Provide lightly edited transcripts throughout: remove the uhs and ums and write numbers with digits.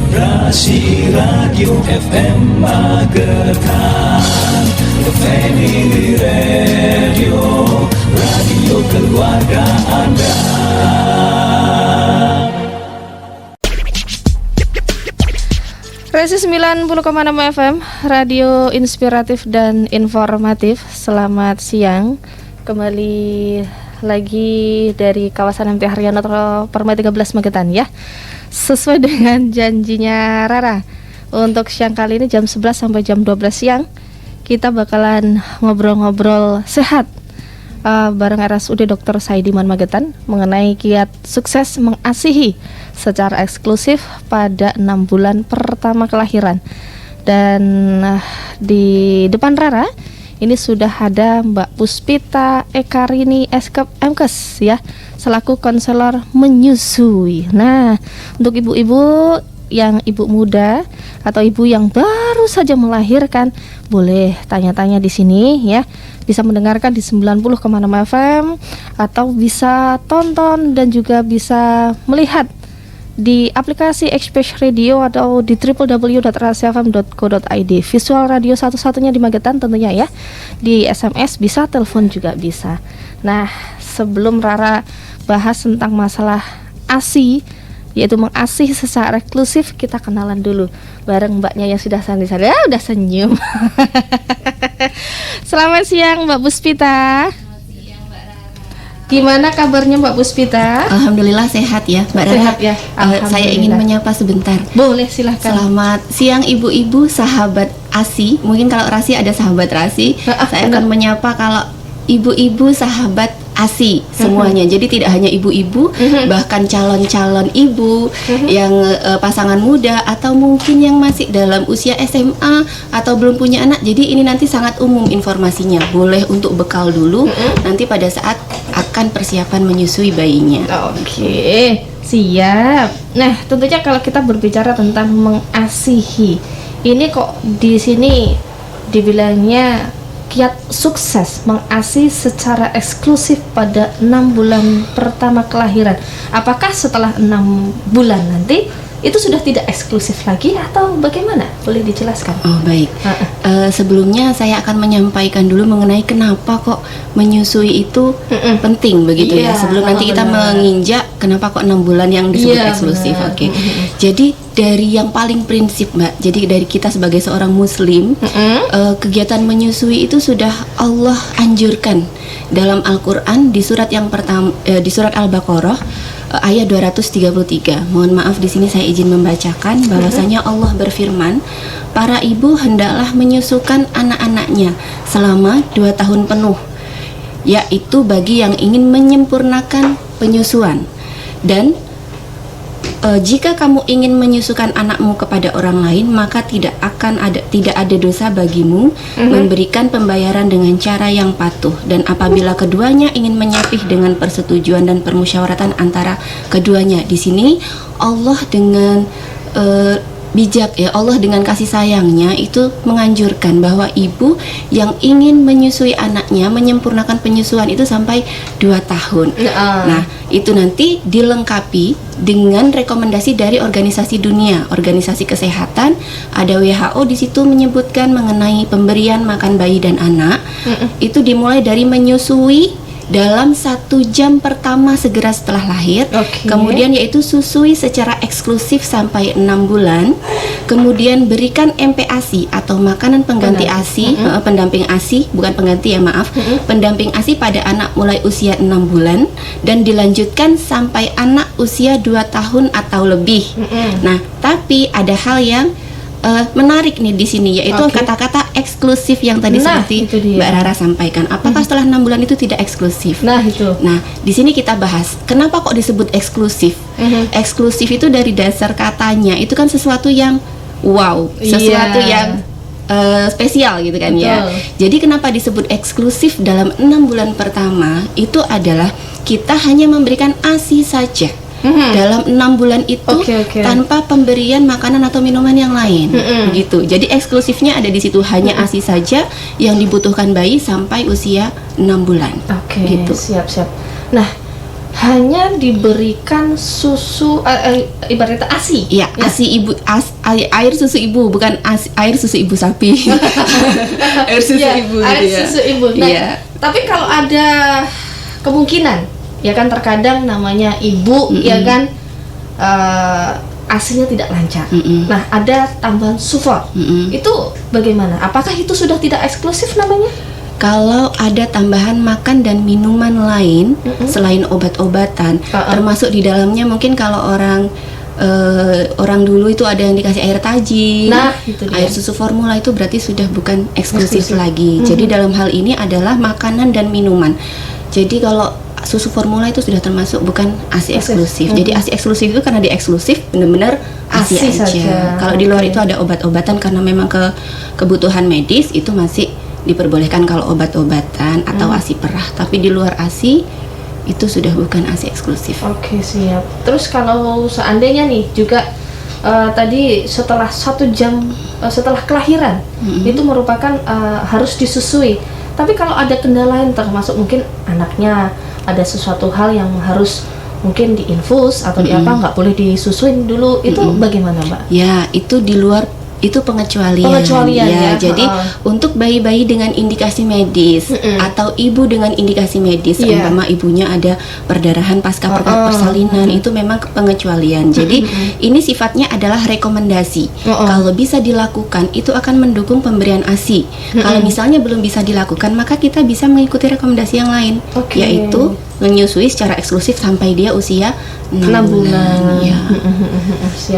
Rasi Radio FM Magetan, Family Radio, radio keluarga Anda. Resi 90,6 FM, radio inspiratif dan informatif. Selamat siang. Kembali lagi dari kawasan MT Haryono Permai 13 Magetan ya. Sesuai dengan janjinya Rara, untuk siang kali ini jam 11 sampai jam 12 siang kita bakalan ngobrol-ngobrol sehat bareng RSUD Dr. Saidiman Magetan mengenai kiat sukses mengasihi secara eksklusif pada 6 bulan pertama kelahiran. Dan di depan Rara ini sudah ada Mbak Puspita Ekarini Eskep MKes ya, selaku konselor menyusui. Nah, untuk ibu-ibu yang ibu muda atau ibu yang baru saja melahirkan, boleh tanya-tanya di sini ya. Bisa mendengarkan di 90,6 FM atau bisa tonton dan juga bisa melihat di aplikasi Express Radio atau di www.rasiafm.co.id. Visual radio satu-satunya di Magetan tentunya ya. Di SMS bisa, telepon juga bisa. Nah, sebelum Rara bahas tentang masalah ASI, yaitu mengasih secara eksklusif, kita kenalan dulu bareng mbaknya yang sudah sandi-sandi. Udah senyum. Selamat siang Mbak Puspita. Gimana kabarnya Mbak Puspita? Alhamdulillah sehat ya Mbak Rara. Sehat ya. Saya ingin menyapa sebentar. Boleh, silahkan. Selamat siang ibu-ibu sahabat ASI. Mungkin kalau Rasi ada sahabat Rasi. Saya akan menyapa kalau ibu-ibu sahabat ASI semuanya. Jadi tidak hanya ibu-ibu, bahkan calon-calon ibu yang pasangan muda atau mungkin yang masih dalam usia SMA atau belum punya anak. Jadi ini nanti sangat umum informasinya. Boleh untuk bekal dulu nanti pada saat akan persiapan menyusui bayinya. Oke, siap. Nah, tentunya kalau kita berbicara tentang mengasihi, ini kok di sini dibilangnya kiat sukses mengasihi secara eksklusif pada 6 bulan pertama kelahiran. Apakah setelah 6 bulan nanti itu sudah tidak eksklusif lagi atau bagaimana? Boleh dijelaskan? Oh baik. Sebelumnya saya akan menyampaikan dulu mengenai kenapa kok menyusui itu penting begitu ya. Sebelum nanti kita menginjak kenapa kok 6 bulan yang disebut eksklusif. Oke. Jadi dari yang paling prinsip Mbak, jadi dari kita sebagai seorang muslim, kegiatan menyusui itu sudah Allah anjurkan dalam Al-Quran di surat yang pertama, di surat Al-Baqarah ayat 233. Mohon maaf di sini saya izin membacakan bahwasanya Allah berfirman, para ibu hendaklah menyusukan anak-anaknya selama 2 tahun penuh, yaitu bagi yang ingin menyempurnakan penyusuan. Dan jika kamu ingin menyusukan anakmu kepada orang lain, maka tidak ada dosa bagimu memberikan pembayaran dengan cara yang patuh. Dan apabila keduanya ingin menyapih dengan persetujuan dan permusyawaratan antara keduanya. Di sini Allah dengan bijak ya, Allah dengan kasih sayangnya itu menganjurkan bahwa ibu yang ingin menyusui anaknya menyempurnakan penyusuan itu sampai 2 tahun. Nah, itu nanti dilengkapi dengan rekomendasi dari organisasi dunia, organisasi kesehatan. Ada WHO di situ menyebutkan mengenai pemberian makan bayi dan anak. Itu dimulai dari menyusui dalam 1 jam pertama segera setelah lahir. Kemudian yaitu susui secara eksklusif sampai 6 bulan. Kemudian berikan MPASI atau makanan pengganti ASI, pendamping ASI, bukan pengganti ya maaf, pendamping ASI pada anak mulai usia 6 bulan dan dilanjutkan sampai anak usia 2 tahun atau lebih. Nah, tapi ada hal yang menarik nih di sini, yaitu kata-kata eksklusif yang tadi seperti Mbak Rara sampaikan. Apakah setelah 6 bulan itu tidak eksklusif? Nah, di sini kita bahas kenapa kok disebut eksklusif. Eksklusif itu dari dasar katanya itu kan sesuatu yang wow, sesuatu yang spesial gitu kan. Ya. Jadi kenapa disebut eksklusif dalam 6 bulan pertama itu adalah kita hanya memberikan ASI saja. Dalam 6 bulan itu tanpa pemberian makanan atau minuman yang lain, begitu. Jadi eksklusifnya ada di situ, hanya ASI saja yang dibutuhkan bayi sampai usia 6 bulan. Gitu. Siap. Nah, hanya diberikan susu ibaratnya ASI. Ya, ASI ibu, air susu ibu, bukan air susu ibu sapi. Air susu ibu air gitu ya. susu ibu. Nah, tapi kalau ada kemungkinan, ya kan terkadang namanya ibu, ya kan ASINya tidak lancar. Nah, ada tambahan sulfur. Itu bagaimana? Apakah itu sudah tidak eksklusif namanya? Kalau ada tambahan makan dan minuman lain selain obat-obatan, termasuk di dalamnya mungkin kalau orang dulu itu ada yang dikasih air tajin, air susu formula, itu berarti sudah bukan eksklusif lagi. Jadi dalam hal ini adalah makanan dan minuman. Jadi kalau susu formula itu sudah termasuk bukan ASI eksklusif. Jadi ASI eksklusif itu karena dia eksklusif benar-benar ASI aja. Kalau di luar itu ada obat-obatan karena memang kebutuhan medis, itu masih diperbolehkan kalau obat-obatan atau ASI perah. Tapi di luar ASI itu sudah bukan ASI eksklusif. Oke, siap. Terus kalau seandainya nih juga tadi setelah 1 jam setelah kelahiran itu merupakan harus disusui. Tapi kalau ada kendala lain, termasuk mungkin anaknya ada sesuatu hal yang harus mungkin diinfus atau nggak boleh disusuin dulu, itu bagaimana, Mbak? Ya, itu di luar, itu pengecualian ya. Jadi untuk bayi-bayi dengan indikasi medis atau ibu dengan indikasi medis, umpama ibunya ada perdarahan pasca persalinan, itu memang pengecualian. Jadi ini sifatnya adalah rekomendasi. Kalau bisa dilakukan, itu akan mendukung pemberian ASI. Kalau misalnya belum bisa dilakukan, maka kita bisa mengikuti rekomendasi yang lain, yaitu menyusui secara eksklusif sampai dia usia 6 bulan. Ya.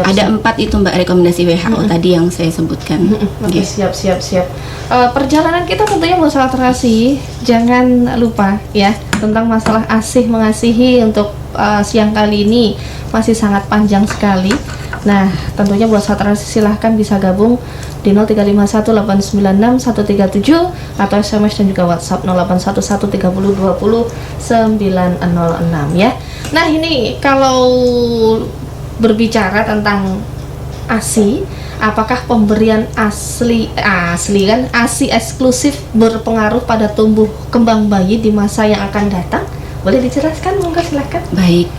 Ada 4 itu, Mbak, rekomendasi WHO tadi yang saya sebutkan. Oke, siap. Perjalanan kita tentunya masalah terasi, jangan lupa ya tentang masalah asih mengasihi. Untuk siang kali ini masih sangat panjang sekali. Nah, tentunya buat saat terasi silahkan bisa gabung di 0351896137 atau SMS dan juga WhatsApp 08113020 906 ya. Nah, ini kalau berbicara tentang ASI, apakah pemberian asli kan ASI eksklusif berpengaruh pada tumbuh kembang bayi di masa yang akan datang? Boleh dijelaskan, monggo silakan. Baik,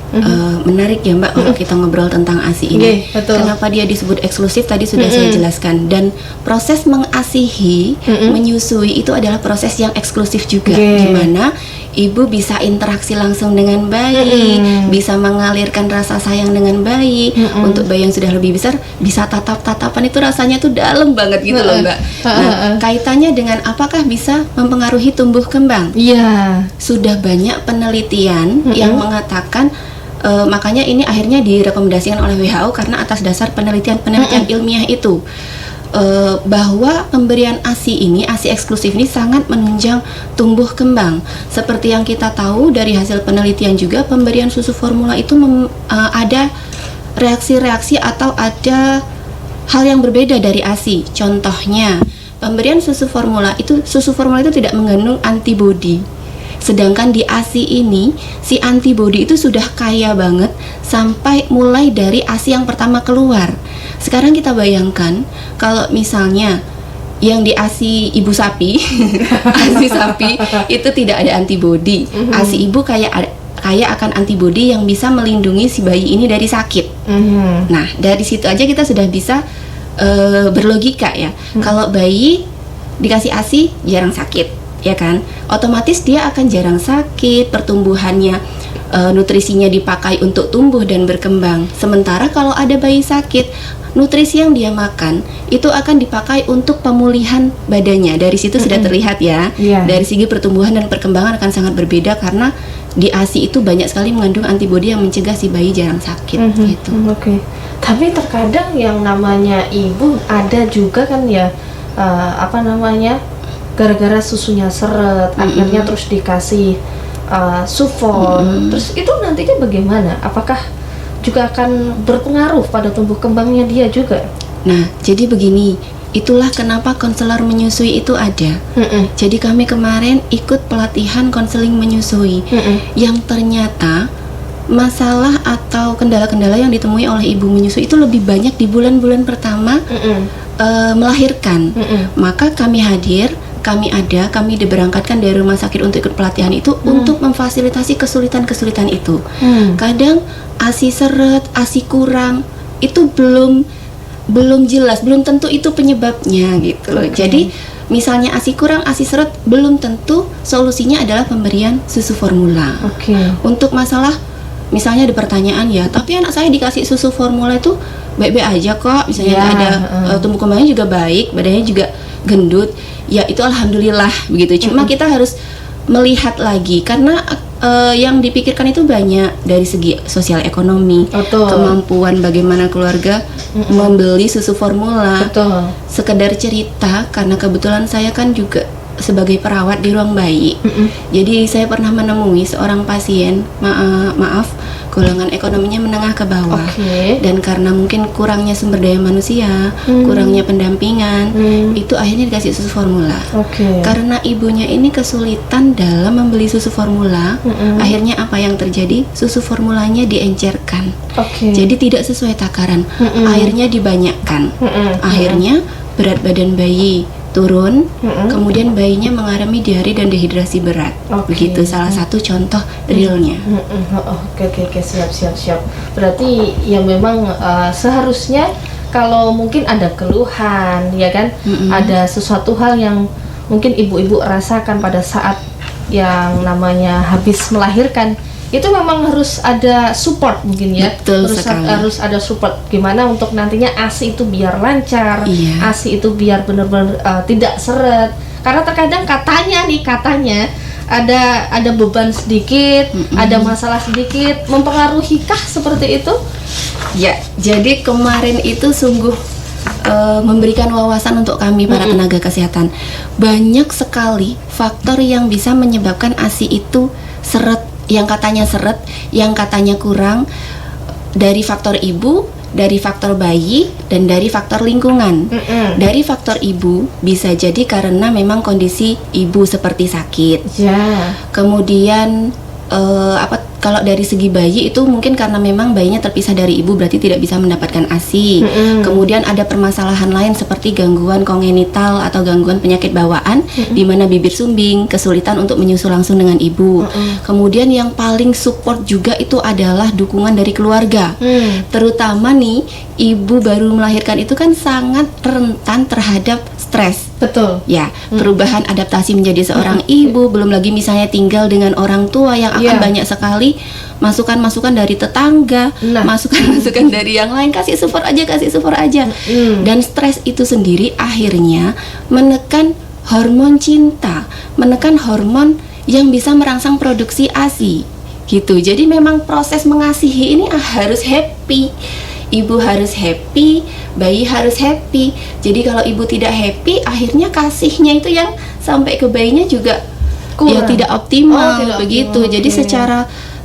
menarik ya, Mbak, kalau kita ngobrol tentang ASI ini. Betul. Kenapa dia disebut eksklusif tadi sudah saya jelaskan. Dan proses mengasihi, menyusui itu adalah proses yang eksklusif juga, di mana ibu bisa interaksi langsung dengan bayi, bisa mengalirkan rasa sayang dengan bayi. Untuk bayi yang sudah lebih besar, bisa tatap-tatapan, itu rasanya tuh dalam banget gitu loh, Mbak. Nah, kaitannya dengan apakah bisa mempengaruhi tumbuh kembang? Iya. Sudah banyak penelitian yang mengatakan, makanya ini akhirnya direkomendasikan oleh WHO karena atas dasar penelitian ilmiah itu, bahwa pemberian ASI ini, ASI eksklusif ini sangat menunjang tumbuh kembang. Seperti yang kita tahu dari hasil penelitian juga, pemberian susu formula itu ada reaksi-reaksi atau ada hal yang berbeda dari ASI. Contohnya, pemberian susu formula itu tidak mengandung antibodi. Sedangkan di ASI ini, si antibodi itu sudah kaya banget sampai mulai dari ASI yang pertama keluar. Sekarang kita bayangkan kalau misalnya yang di ASI ibu sapi, ASI sapi itu tidak ada antibodi. ASI ibu kaya akan antibodi yang bisa melindungi si bayi ini dari sakit. Nah, dari situ aja kita sudah bisa berlogika ya. Kalau bayi dikasih ASI jarang sakit, ya kan? Otomatis dia akan jarang sakit, pertumbuhannya, nutrisinya dipakai untuk tumbuh dan berkembang. Sementara kalau ada bayi sakit, nutrisi yang dia makan itu akan dipakai untuk pemulihan badannya. Dari situ sudah terlihat ya, dari segi pertumbuhan dan perkembangan akan sangat berbeda karena di ASI itu banyak sekali mengandung antibodi yang mencegah si bayi jarang sakit gitu. Oke. Tapi terkadang yang namanya ibu ada juga kan ya, gara-gara susunya seret, akhirnya terus dikasih sulfur. Terus itu nantinya bagaimana? Apakah juga akan berpengaruh pada tumbuh kembangnya dia juga? Nah, jadi begini, itulah kenapa konselor menyusui itu ada. Jadi kami kemarin ikut pelatihan konseling menyusui, yang ternyata masalah atau kendala-kendala yang ditemui oleh ibu menyusui itu lebih banyak di bulan-bulan pertama melahirkan. Maka kami hadir kami diberangkatkan dari rumah sakit untuk ikut pelatihan itu untuk memfasilitasi kesulitan-kesulitan itu. Kadang ASI seret, ASI kurang itu belum jelas, belum tentu itu penyebabnya gitu loh. Jadi misalnya ASI kurang, ASI seret, belum tentu solusinya adalah pemberian susu formula. Untuk masalah misalnya ada pertanyaan ya, tapi anak saya dikasih susu formula itu baik-baik aja kok, misalnya nggak ada tumbuh kembangnya juga baik, badannya juga gendut, ya itu alhamdulillah begitu. Cuma kita harus melihat lagi karena yang dipikirkan itu banyak dari segi sosial ekonomi, kemampuan bagaimana keluarga membeli susu formula. Sekedar cerita karena kebetulan saya kan juga sebagai perawat di ruang bayi. Jadi saya pernah menemui seorang pasien, maaf, golongan ekonominya menengah ke bawah. Dan karena mungkin kurangnya sumber daya manusia, kurangnya pendampingan, itu akhirnya dikasih susu formula. Karena ibunya ini kesulitan dalam membeli susu formula, akhirnya apa yang terjadi? Susu formulanya diencerkan. Jadi tidak sesuai takaran. Akhirnya dibanyakkan. Akhirnya berat badan bayi turun, kemudian bayinya mengalami diare dan dehidrasi berat. Begitu salah satu contoh realnya. Oke, siap. Berarti ya memang seharusnya kalau mungkin ada keluhan, ya kan, ada sesuatu hal yang mungkin ibu-ibu rasakan pada saat yang namanya habis melahirkan, itu memang harus ada support mungkin ya. Harus ada support gimana untuk nantinya ASI itu biar lancar, ASI itu biar benar-benar tidak seret. Karena terkadang katanya ada beban sedikit, ada masalah sedikit, mempengaruhi kah seperti itu? Ya, jadi kemarin itu sungguh memberikan wawasan untuk kami para tenaga kesehatan. Banyak sekali faktor yang bisa menyebabkan ASI itu seret, yang katanya seret, yang katanya kurang, dari faktor ibu, dari faktor bayi, dan dari faktor lingkungan. Dari faktor ibu bisa jadi karena memang kondisi ibu seperti sakit. Kemudian kalau dari segi bayi itu mungkin karena memang bayinya terpisah dari ibu, berarti tidak bisa mendapatkan ASI. Kemudian ada permasalahan lain seperti gangguan kongenital atau gangguan penyakit bawaan, di mana bibir sumbing, kesulitan untuk menyusu langsung dengan ibu. Kemudian yang paling support juga itu adalah dukungan dari keluarga. Terutama nih, ibu baru melahirkan itu kan sangat rentan terhadap stres. Ya, perubahan adaptasi menjadi seorang ibu, belum lagi misalnya tinggal dengan orang tua yang akan banyak sekali masukan-masukan dari tetangga, masukan-masukan dari yang lain, kasih support aja. Dan stres itu sendiri akhirnya menekan hormon cinta, menekan hormon yang bisa merangsang produksi ASI gitu. Jadi memang proses mengasihi ini harus happy. Ibu harus happy, bayi harus happy. Jadi kalau ibu tidak happy, akhirnya kasihnya itu yang sampai ke bayinya juga ya tidak optimal, begitu. Jadi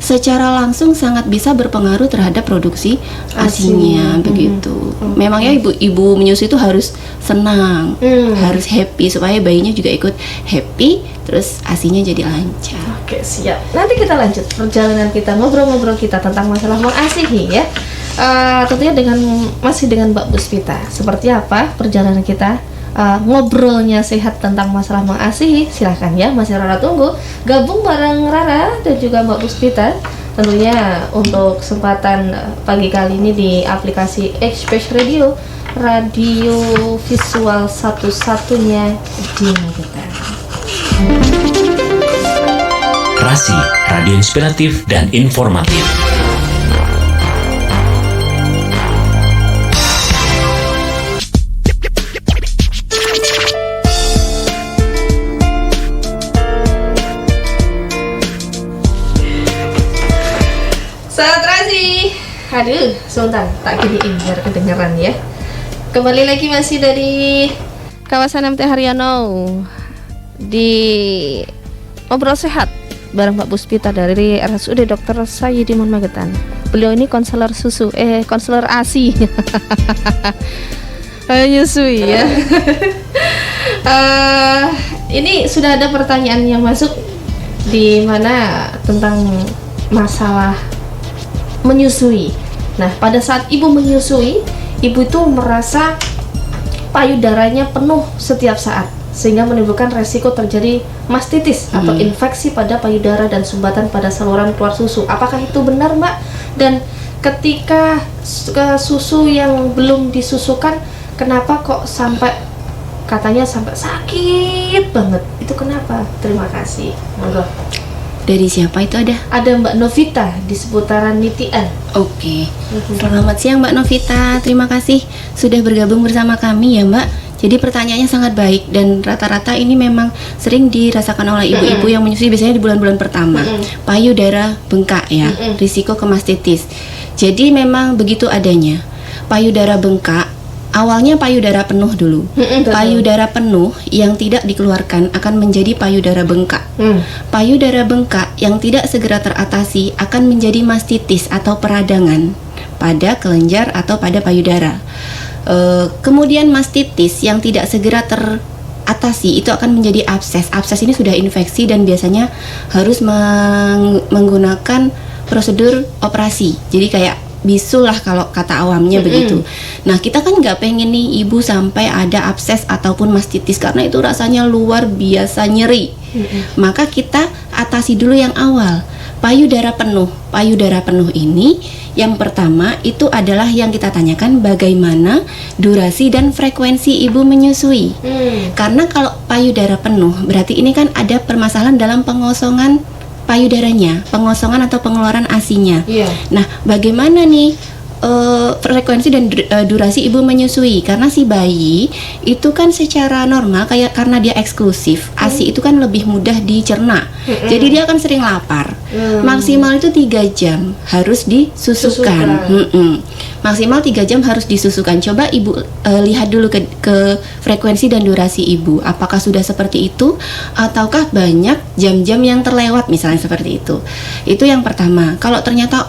secara langsung sangat bisa berpengaruh terhadap produksi ASI-nya, begitu. Memangnya ibu menyusui itu harus senang, harus happy supaya bayinya juga ikut happy, terus ASI-nya jadi lancar. Oke, siap. Nanti kita lanjut perjalanan kita, ngobrol-ngobrol kita tentang masalah mengasihi ya. Tentunya masih dengan Mbak Puspita. Seperti apa perjalanan kita ngobrolnya sehat tentang masalah mengasihi? Silahkan ya, masih Rara tunggu. Gabung bareng Rara dan juga Mbak Puspita tentunya untuk kesempatan pagi kali ini di aplikasi Express Radio, radio visual satu-satunya di Magetan. Rasi, radio inspiratif dan informatif. Sahabat Rasi, aduh, sebentar, tak giniin biar kedengeran ya. Kembali lagi masih dari kawasan MT Haryono di Ngobrol Sehat bareng Mbak Puspita dari RSUD Dr. Sayyidimon Magetan. Beliau ini konselor konselor ASI. Nyusui ya. Ini sudah ada pertanyaan yang masuk di mana tentang masalah menyusui. Nah, pada saat ibu menyusui, ibu itu merasa payudaranya penuh setiap saat. sehingga menimbulkan resiko terjadi mastitis atau infeksi pada payudara dan sumbatan pada saluran keluar susu. Apakah itu benar, Mbak? Dan ketika susu yang belum disusukan, kenapa kok katanya sampai sakit banget? Itu kenapa? Terima kasih. Monggo. Dari siapa itu ada? Ada Mbak Novita di seputaran Nitian. Oke. Selamat siang Mbak Novita. Terima kasih sudah bergabung bersama kami ya Mbak. Jadi pertanyaannya sangat baik dan rata-rata ini memang sering dirasakan oleh ibu-ibu yang menyusui biasanya di bulan-bulan pertama. Payudara bengkak ya, risiko ke mastitis. Jadi memang begitu adanya. Payudara bengkak, awalnya payudara penuh dulu. Payudara penuh yang tidak dikeluarkan akan menjadi payudara bengkak. Payudara bengkak yang tidak segera teratasi akan menjadi mastitis atau peradangan pada kelenjar atau pada payudara. Kemudian mastitis yang tidak segera teratasi itu akan menjadi abses. Abses ini sudah infeksi dan biasanya harus menggunakan prosedur operasi. Jadi kayak bisul lah kalau kata awamnya begitu. Nah kita kan nggak pengen nih ibu sampai ada abses ataupun mastitis karena itu rasanya luar biasa nyeri. Maka kita atasi dulu yang awal. Payudara penuh. Payudara penuh ini yang pertama itu adalah yang kita tanyakan bagaimana durasi dan frekuensi ibu menyusui. Karena kalau payudara penuh berarti ini kan ada permasalahan dalam pengosongan payudaranya, pengosongan atau pengeluaran ASI-nya. Nah, bagaimana nih frekuensi dan durasi ibu menyusui? Karena si bayi itu kan secara normal karena dia eksklusif, ASI itu kan lebih mudah dicerna. Jadi dia akan sering lapar. Maksimal itu 3 jam harus disusukan. Maksimal 3 jam harus disusukan. Coba ibu lihat dulu ke frekuensi dan durasi ibu. Apakah sudah seperti itu ataukah banyak jam-jam yang terlewat misalnya seperti itu. Itu yang pertama. Kalau ternyata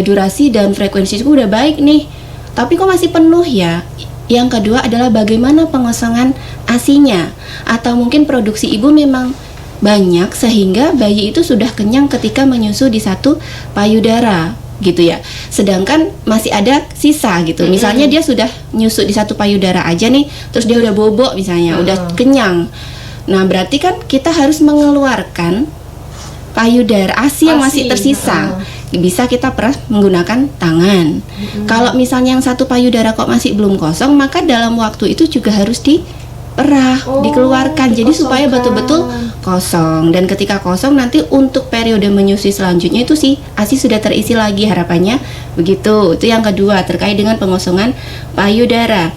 durasi dan frekuensi itu udah baik nih, tapi kok masih penuh ya. Yang kedua adalah bagaimana pengosongan ASI-nya, atau mungkin produksi ibu memang banyak sehingga bayi itu sudah kenyang ketika menyusu di satu payudara gitu ya, sedangkan masih ada sisa gitu. Misalnya dia sudah nyusu di satu payudara aja nih, terus dia udah bobok misalnya, udah kenyang. Nah berarti kan kita harus mengeluarkan payudara ASI yang masih tersisa. Bisa kita peras menggunakan tangan. Kalau misalnya yang satu payudara kok masih belum kosong, maka dalam waktu itu juga harus diperah, dikeluarkan. Jadi supaya betul-betul kosong. Dan ketika kosong nanti untuk periode menyusui selanjutnya itu si ASI sudah terisi lagi, harapannya begitu. Itu yang kedua terkait dengan pengosongan payudara.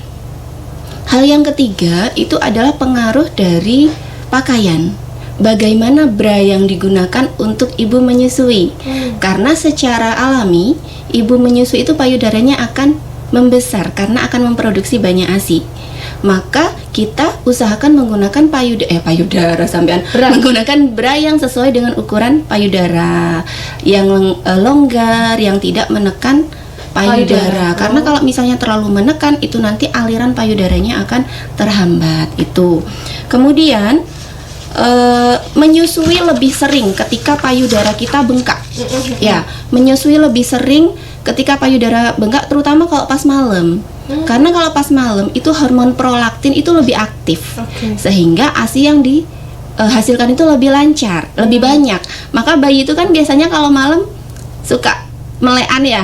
Hal yang ketiga itu adalah pengaruh dari pakaian. Bagaimana bra yang digunakan untuk ibu menyusui? Karena secara alami ibu menyusui itu payudaranya akan membesar karena akan memproduksi banyak ASI. Maka kita usahakan menggunakan menggunakan bra yang sesuai dengan ukuran payudara, yang longgar, yang tidak menekan payudara. Karena kalau misalnya terlalu menekan itu nanti aliran payudaranya akan terhambat itu. Kemudian menyusui lebih sering ketika payudara kita bengkak. Ya, menyusui lebih sering ketika payudara bengkak, terutama kalau pas malam. Karena kalau pas malam itu hormon prolaktin itu lebih aktif, sehingga ASI yang dihasilkan itu lebih lancar, lebih banyak. Maka bayi itu kan biasanya kalau malam suka melean ya,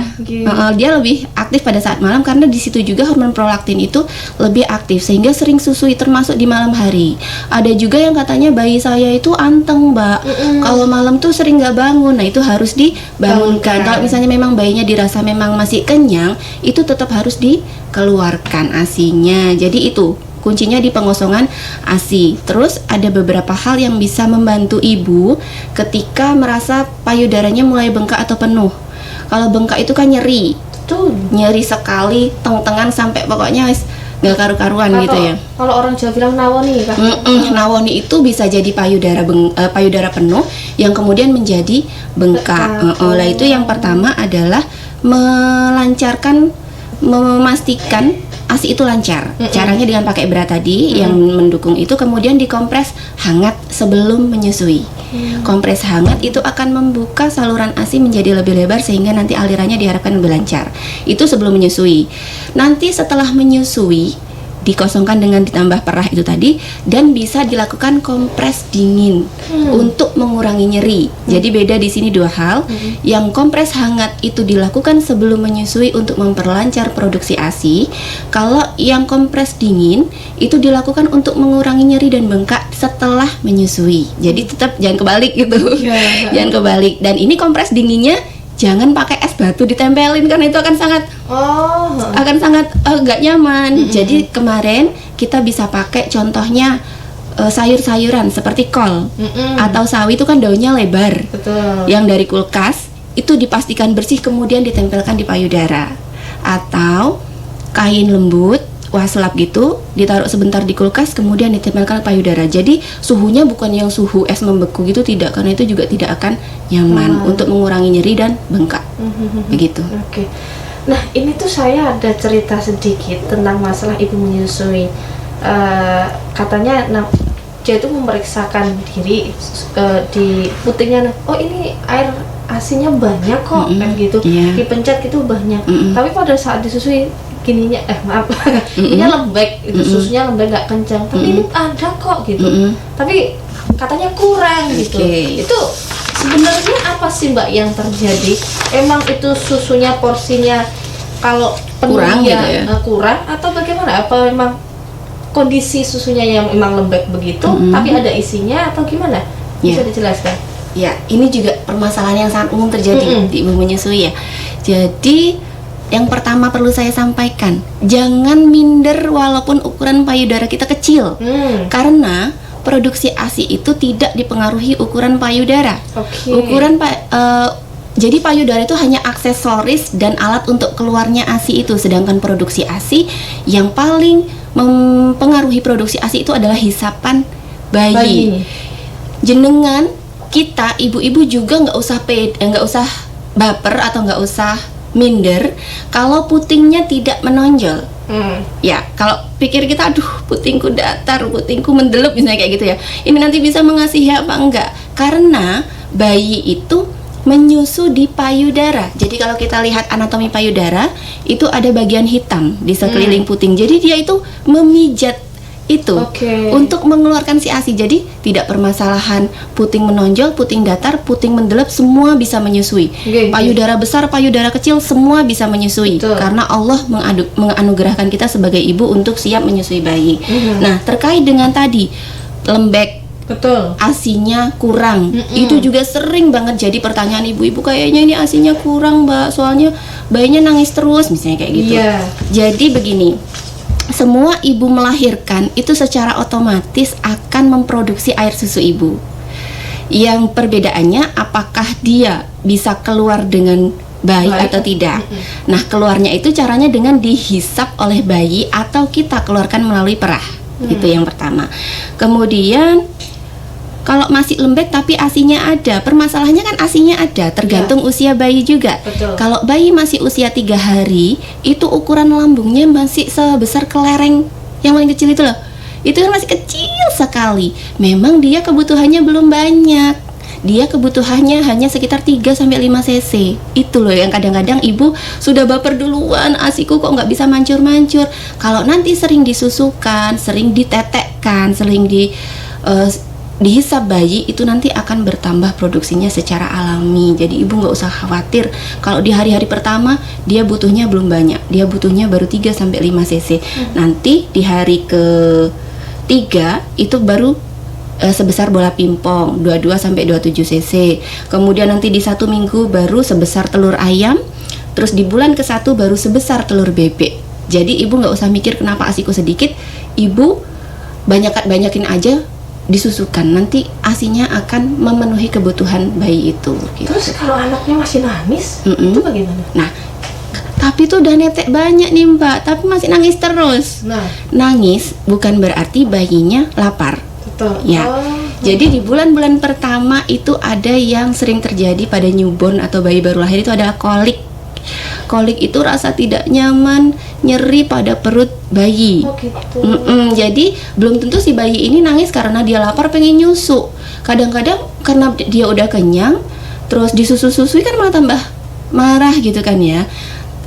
dia lebih aktif pada saat malam karena di situ juga hormon prolaktin itu lebih aktif sehingga sering susui termasuk di malam hari. Ada juga yang katanya bayi saya itu anteng mbak, kalau malam tuh sering nggak bangun. Nah itu harus dibangunkan. Kalau misalnya memang bayinya dirasa memang masih kenyang, itu tetap harus dikeluarkan ASI-nya. Jadi itu kuncinya di pengosongan ASI. Terus ada beberapa hal yang bisa membantu ibu ketika merasa payudaranya mulai bengkak atau penuh. Kalau bengkak itu kan nyeri nyeri sekali, teng-tengan sampai pokoknya nggak karu-karuan gitu ya. Kalau orang Jawa bilang nawoni kan? Nawoni itu bisa jadi payudara penuh yang kemudian menjadi bengkak. Lah itu yang pertama adalah memastikan ASI itu lancar. Caranya dengan pakai bra tadi yang mendukung itu, kemudian dikompres hangat sebelum menyusui. Kompres hangat itu akan membuka saluran ASI menjadi lebih lebar sehingga nanti alirannya diharapkan lebih lancar. Itu sebelum menyusui. Nanti setelah menyusui dikosongkan dengan ditambah perah itu tadi, dan bisa dilakukan kompres dingin untuk mengurangi nyeri. Jadi beda di sini dua hal. Yang kompres hangat itu dilakukan sebelum menyusui untuk memperlancar produksi ASI. Kalau yang kompres dingin itu dilakukan untuk mengurangi nyeri dan bengkak setelah menyusui. Jadi tetap jangan kebalik gitu. Jangan kebalik. Dan ini kompres dinginnya jangan pakai es batu ditempelin, karena itu akan sangat gak nyaman. Jadi kemarin kita bisa pakai contohnya sayur-sayuran seperti kol atau sawi, itu kan daunnya lebar. Betul. Yang dari kulkas itu dipastikan bersih kemudian ditempelkan di payudara, atau kain lembut waslap gitu ditaruh sebentar di kulkas kemudian ditempelkan ke payudara. Jadi suhunya bukan yang suhu es membeku gitu, tidak, karena itu juga tidak akan nyaman untuk mengurangi nyeri dan bengkak. Begitu. Oke. Nah, ini tuh saya ada cerita sedikit tentang masalah ibu menyusui. Katanya dia itu memeriksakan diri di putingnya. Oh, ini air asinya banyak kok, kan gitu. Dipencet gitu banyak. Tapi pada saat disusui gininya ininya lembek, itu susunya lembek, nggak kencang, tapi ini ada kok gitu. Tapi katanya kurang gitu. Itu sebenarnya apa sih Mbak yang terjadi? Emang itu susunya porsinya kalau kurang ya, gitu ya? Kurang atau bagaimana? Apa memang kondisi susunya yang memang lembek begitu tapi ada isinya atau gimana? Bisa dijelaskan? Ya, ini juga permasalahan yang sangat umum terjadi di ibu menyusui ya. Jadi yang pertama perlu saya sampaikan, jangan minder walaupun ukuran payudara kita kecil, karena produksi ASI itu tidak dipengaruhi ukuran payudara. Jadi payudara itu hanya aksesoris dan alat untuk keluarnya ASI itu, sedangkan produksi ASI yang paling mempengaruhi produksi ASI itu adalah hisapan bayi. Jenengan kita ibu-ibu juga nggak usah baper atau nggak usah minder kalau putingnya tidak menonjol. Ya, kalau pikir kita aduh putingku datar, putingku mendelep misalnya kayak gitu ya, ini nanti bisa mengasihi apa enggak? Karena bayi itu menyusu di payudara. Jadi kalau kita lihat anatomi payudara itu ada bagian hitam di sekeliling puting. Jadi dia itu memijat itu untuk mengeluarkan si ASI. Jadi tidak permasalahan puting menonjol, puting datar, puting mendelep, semua bisa menyusui. Payudara besar, payudara kecil, semua bisa menyusui. Karena Allah menganugerahkan kita sebagai ibu untuk siap menyusui bayi. Nah, terkait dengan tadi lembek, ASInya kurang, itu juga sering banget jadi pertanyaan ibu-ibu, kayaknya ini ASInya kurang Mbak, soalnya bayinya nangis terus misalnya kayak gitu. Jadi begini, semua ibu melahirkan itu secara otomatis akan memproduksi air susu ibu. Yang perbedaannya apakah dia bisa keluar dengan baik atau tidak. Nah, keluarnya itu caranya dengan dihisap oleh bayi atau kita keluarkan melalui perah. Itu yang pertama. Kemudian kalau masih lembek tapi ASInya ada, permasalahannya kan ASInya ada, tergantung usia bayi juga. Kalau bayi masih usia 3 hari, itu ukuran lambungnya masih sebesar kelereng yang paling kecil itu loh. Itu kan masih kecil sekali. Memang dia kebutuhannya belum banyak. Dia kebutuhannya hanya sekitar 3-5 cc. Itu loh yang kadang-kadang ibu sudah baper duluan, ASIku kok nggak bisa mancur-mancur. Kalau nanti sering disusukan, sering ditetekkan, sering dihisap bayi, itu nanti akan bertambah produksinya secara alami. Jadi ibu nggak usah khawatir kalau di hari-hari pertama dia butuhnya belum banyak, dia butuhnya baru 3-5 cc. Nanti di hari ke-3 itu baru sebesar bola pingpong 22-27 cc. Kemudian nanti di 1 minggu baru sebesar telur ayam. Terus di bulan ke-1 baru sebesar telur bebek. Jadi ibu nggak usah mikir kenapa ASIku sedikit, ibu banyakin aja disusukan, nanti ASInya akan memenuhi kebutuhan bayi itu gitu. Terus kalau anaknya masih nangis, itu bagaimana? Nah, tapi tuh udah netek banyak nih Mbak, tapi masih nangis terus. Nangis bukan berarti bayinya lapar. Ya. Jadi di bulan-bulan pertama itu ada yang sering terjadi pada newborn atau bayi baru lahir, itu adalah kolik. Kolik itu rasa tidak nyaman, nyeri pada perut bayi. Jadi belum tentu si bayi ini nangis karena dia lapar pengen nyusu. Kadang-kadang karena dia udah kenyang, terus disusu-susui kan malah tambah marah gitu kan ya.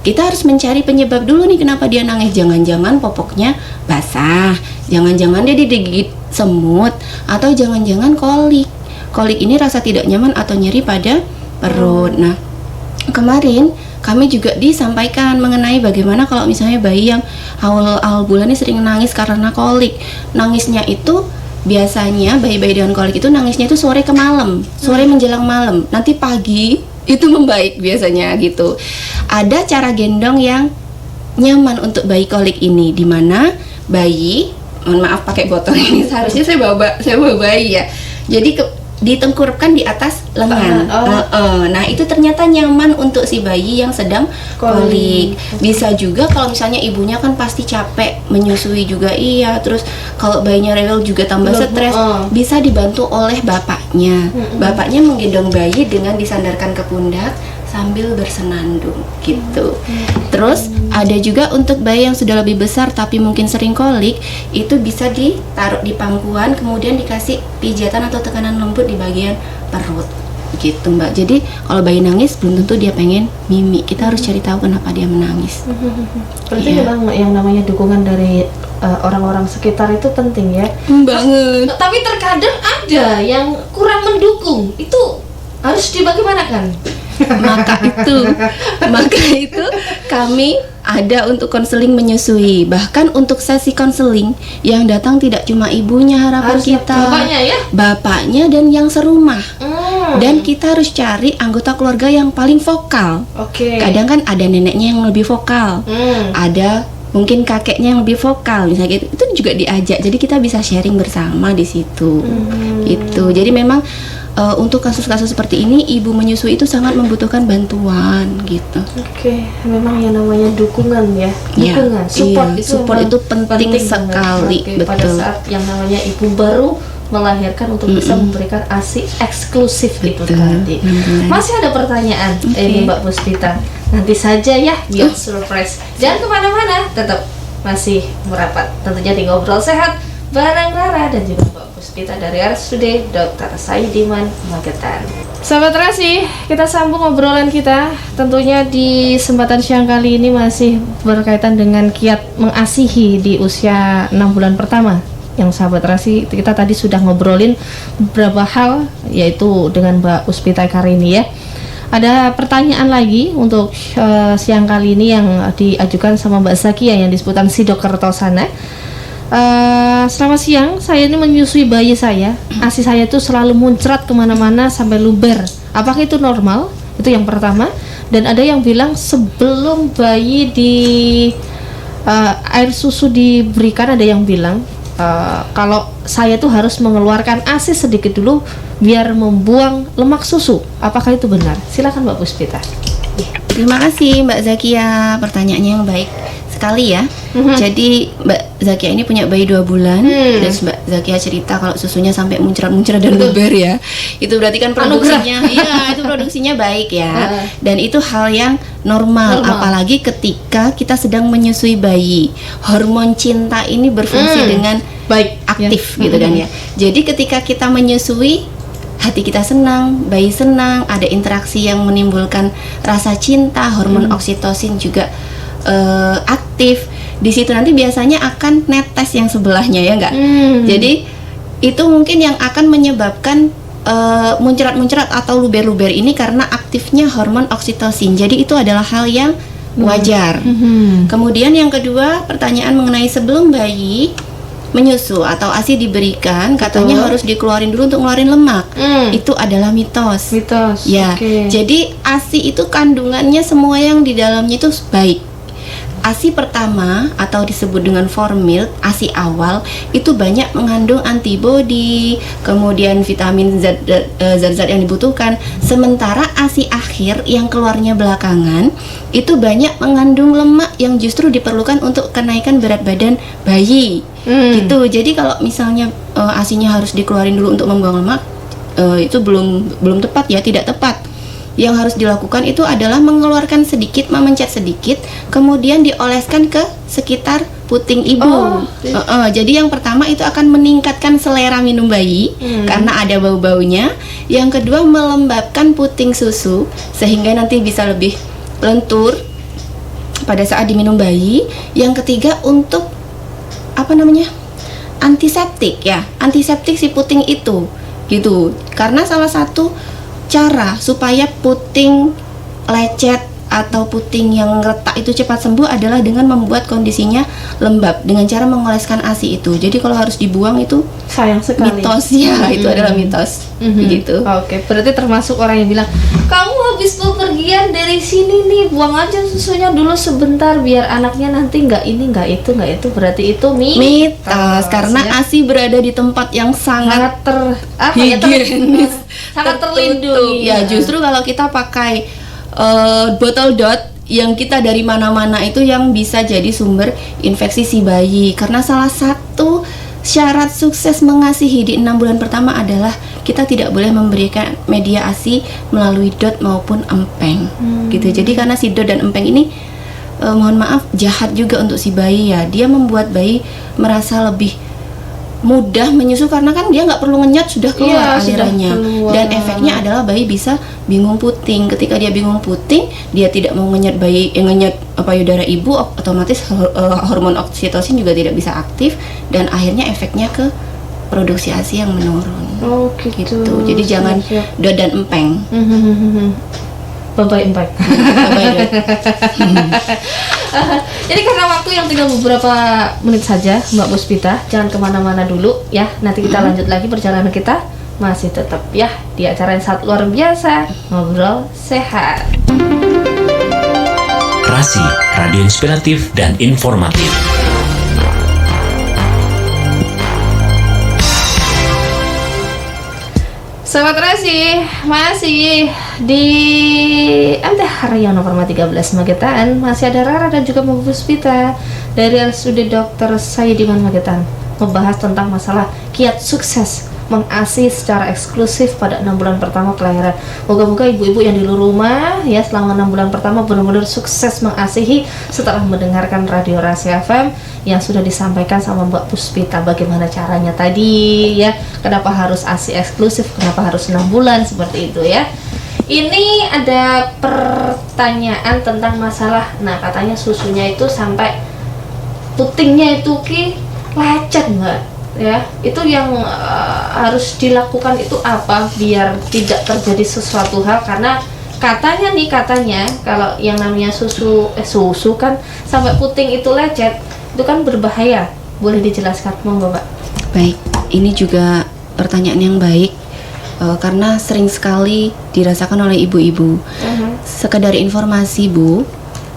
kita harus mencari penyebab dulu nih kenapa dia nangis. Jangan-jangan popoknya basah, jangan-jangan dia digigit semut, atau jangan-jangan kolik. Kolik ini rasa tidak nyaman atau nyeri pada perut. Nah, kemarin kami juga disampaikan mengenai bagaimana kalau misalnya bayi yang awal bulan ini sering nangis karena kolik. Nangisnya itu biasanya bayi-bayi dengan kolik itu nangisnya itu sore ke malam, sore menjelang malam. Nanti pagi itu membaik biasanya gitu. Ada cara gendong yang nyaman untuk bayi kolik ini, di mana bayi, mohon maaf pakai botol ini, seharusnya saya bawa bayi ya. Jadi ditengkurapkan di atas lengan. Nah, itu ternyata nyaman untuk si bayi yang sedang kolik. Bisa juga kalau misalnya ibunya kan pasti capek menyusui juga, iya. Terus kalau bayinya rewel juga tambah stres, bisa dibantu oleh bapaknya. Bapaknya menggendong bayi dengan disandarkan ke pundak sambil bersenandung gitu. Terus ada juga untuk bayi yang sudah lebih besar tapi mungkin sering kolik, itu bisa ditaruh di pangkuan, kemudian dikasih pijatan atau tekanan lembut di bagian perut gitu, Mbak. Jadi kalau bayi nangis belum tentu dia pengen mimi, kita harus cari tahu kenapa dia menangis. Berarti memang yang namanya dukungan dari orang-orang sekitar itu penting ya. Banget. Tapi terkadang ada yang kurang mendukung, itu harus dibagaimanakan? maka itu kami ada untuk konseling menyusui. Bahkan untuk sesi konseling yang datang tidak cuma ibunya, harapan kita bapaknya dan yang serumah. Dan kita harus cari anggota keluarga yang paling vokal. Kadang kan ada neneknya yang lebih vokal, ada mungkin kakeknya yang lebih vokal, misalnya gitu. Itu juga diajak, jadi kita bisa sharing bersama di situ. Gitu. Jadi memang untuk kasus-kasus seperti ini, ibu menyusui itu sangat membutuhkan bantuan gitu. Memang yang namanya dukungan ya, dukungan, support itu penting sekali. Betul. Pada saat yang namanya ibu baru melahirkan untuk bisa memberikan ASI eksklusif itu tadi. Masih ada pertanyaan ini Mbak Puspita. Nanti saja ya, biar surprise. Jangan kemana-mana, tetap masih merapat tentunya di Ngobrol Sehat bareng Rara dan juga Mbak Puspita dari RSUD Dr. Saidiman Magetan. Sahabat Rasi, kita sambung obrolan kita. Tentunya di kesempatan siang kali ini masih berkaitan dengan kiat mengasihi di usia 6 bulan pertama. Yang sahabat Rasi, kita tadi sudah ngobrolin beberapa hal, yaitu dengan Mbak Puspita Karini ya. Ada pertanyaan lagi untuk siang kali ini yang diajukan sama Mbak Zakia yang disebutkan Sido Kertosana. Selamat siang, saya ini menyusui bayi saya. ASI saya tuh selalu muncrat kemana-mana sampai luber. Apakah itu normal? Itu yang pertama. Dan ada yang bilang sebelum bayi air susu diberikan, ada yang bilang kalau saya tuh harus mengeluarkan ASI sedikit dulu biar membuang lemak susu. Apakah itu benar? Silakan Mbak Puspita. Terima kasih Mbak Zakia, pertanyaannya yang baik sekali ya. Jadi Mbak Zakia ini punya bayi 2 bulan. Terus Mbak Zakia cerita kalau susunya sampai muncrat-muncrat dan luber ya. Itu berarti kan produksinya, iya itu produksinya baik ya. Dan itu hal yang normal, apalagi ketika kita sedang menyusui bayi. Hormon cinta ini berfungsi dengan baik, aktif gitu kan ya. Jadi ketika kita menyusui, hati kita senang, bayi senang, ada interaksi yang menimbulkan rasa cinta, hormon oksitosin juga aktif. Di situ nanti biasanya akan netes yang sebelahnya ya enggak? Jadi itu mungkin yang akan menyebabkan muncrat-muncrat atau luber-luber ini karena aktifnya hormon oksitosin. Jadi itu adalah hal yang wajar. Kemudian yang kedua, pertanyaan mengenai sebelum bayi menyusu atau ASI diberikan, katanya harus dikeluarin dulu untuk ngeluarin lemak. Itu adalah mitos. Ya. Jadi ASI itu kandungannya semua yang di dalamnya itu baik. ASI pertama atau disebut dengan formil, ASI awal itu banyak mengandung antibodi, kemudian vitamin zat-zat yang dibutuhkan. Sementara ASI akhir yang keluarnya belakangan itu banyak mengandung lemak yang justru diperlukan untuk kenaikan berat badan bayi. Gitu. Jadi kalau misalnya ASI-nya harus dikeluarin dulu untuk membuang lemak, itu belum tepat ya, tidak tepat. Yang harus dilakukan itu adalah mengeluarkan sedikit, memencet sedikit, kemudian dioleskan ke sekitar puting ibu. Jadi yang pertama itu akan meningkatkan selera minum bayi karena ada bau-baunya. Yang kedua melembabkan puting susu sehingga nanti bisa lebih lentur pada saat diminum bayi. Yang ketiga untuk antiseptik ya, antiseptik si puting itu gitu. Karena salah satu cara supaya puting lecet atau puting yang retak itu cepat sembuh adalah dengan membuat kondisinya lembab dengan cara mengoleskan ASI itu. Jadi kalau harus dibuang itu sayang sekali. Mitos ya, itu adalah mitos. Begitu. Oke, berarti termasuk orang yang bilang, "Kamu habis bepergian dari sini nih, buang aja susunya dulu sebentar biar anaknya nanti nggak ini, nggak itu." Berarti itu mitos karena ya. ASI berada di tempat yang sangat higienis, sangat terlindungi. Ya, justru kalau kita pakai botol dot yang kita dari mana-mana itu yang bisa jadi sumber infeksi si bayi. Karena salah satu syarat sukses mengasihi di 6 bulan pertama adalah kita tidak boleh memberikan media ASI melalui dot maupun empeng gitu. Jadi karena si dot dan empeng ini mohon maaf jahat juga untuk si bayi ya. Dia membuat bayi merasa lebih mudah menyusu karena kan dia nggak perlu ngenyot, sudah keluar alirannya. Dan efeknya adalah bayi bisa bingung puting. Ketika dia bingung puting, dia tidak mau ngenyot payudara ibu, otomatis hormon oksitosin juga tidak bisa aktif dan akhirnya efeknya ke produksi ASI yang menurun. Oh gitu. Jadi jangan dot dan empeng. Bye-bye empeng. Jadi karena waktu yang tinggal beberapa menit saja, Mbak Puspita, jangan kemana-mana dulu ya. Nanti kita lanjut lagi perjalanan kita masih tetap ya di acara yang sangat luar biasa, Ngobrol Sehat. Rasi, radio inspiratif dan informatif. Sobat Rasi, masih di MTH Haryono Permata 13 Magetan. Masih ada Rara dan juga Mbak Puspita dari RSUD Dr. Sayidiman Magetan, membahas tentang masalah kiat sukses mengasihi secara eksklusif pada 6 bulan pertama kelahiran. Moga-moga ibu-ibu yang di luar rumah ya selama 6 bulan pertama benar-benar sukses mengasihi setelah mendengarkan Radio Rasi FM yang sudah disampaikan sama Mbak Puspita bagaimana caranya tadi ya. Kenapa harus ASI eksklusif, kenapa harus 6 bulan seperti itu ya. Ini ada pertanyaan tentang masalah, nah katanya susunya itu sampai putingnya itu lecet Mbak. Ya, itu yang harus dilakukan itu apa biar tidak terjadi sesuatu hal, karena katanya kalau yang namanya susu kan sampai puting itu lecet itu kan berbahaya. Boleh dijelaskan monggo Mbak? Baik, ini juga pertanyaan yang baik karena sering sekali dirasakan oleh ibu-ibu. Sekedar informasi Bu,